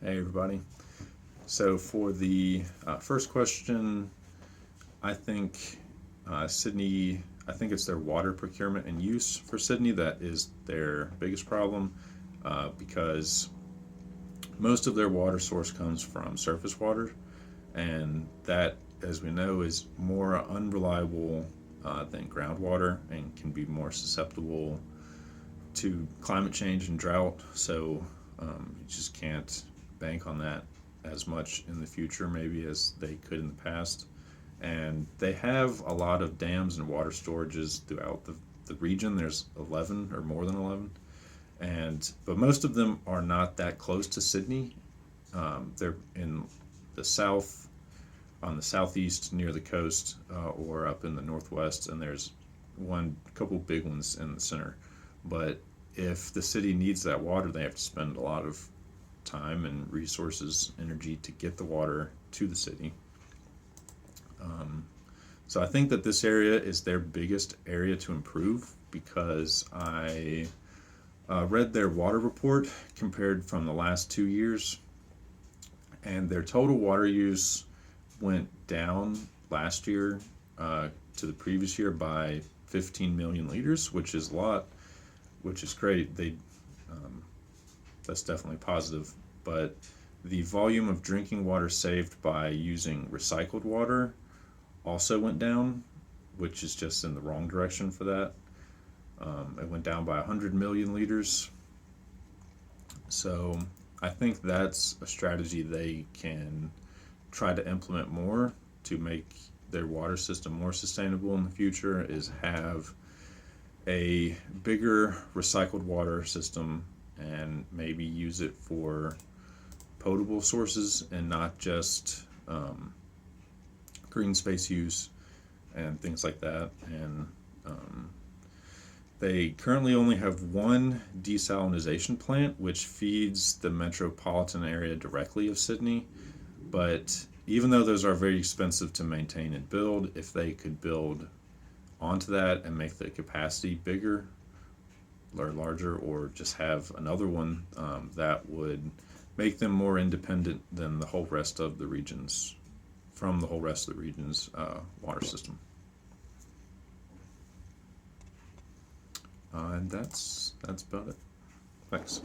Hey everybody. So for the first question, I think Sydney, I think it's their water procurement and use for Sydney that is their biggest problem because most of their water source comes from surface water, and that, as we know, is more unreliable than groundwater and can be more susceptible to climate change and drought. So you just can't bank on that as much in the future, maybe as they could in the past. And they have a lot of dams and water storages throughout the region. There's 11 or more than 11. But most of them are not that close to Sydney. They're in the south, on the southeast near the coast, or up in the northwest, and there's couple big ones in the center. But if the city needs that water, they have to spend a lot of time and resources, energy to get the water to the city. So I think that this area is their biggest area to improve because I read their water report compared from the last 2 years, and their total water use went down last year to the previous year by 15 million liters, which is a lot, which is great. That's definitely positive. But the volume of drinking water saved by using recycled water also went down, which is just in the wrong direction for that. It went down by 100 million liters. So I think that's a strategy they can try to implement more to make their water system more sustainable in the future, is have a bigger recycled water system and maybe use it for potable sources and not just green space use and things like that. And they currently only have one desalination plant, which feeds the metropolitan area directly of Sydney. But even though those are very expensive to maintain and build, if they could build onto that and make the capacity bigger or larger, or just have another one, that would make them more independent than the whole rest of the regions, from the whole rest of the region's water system. And that's about it. Thanks.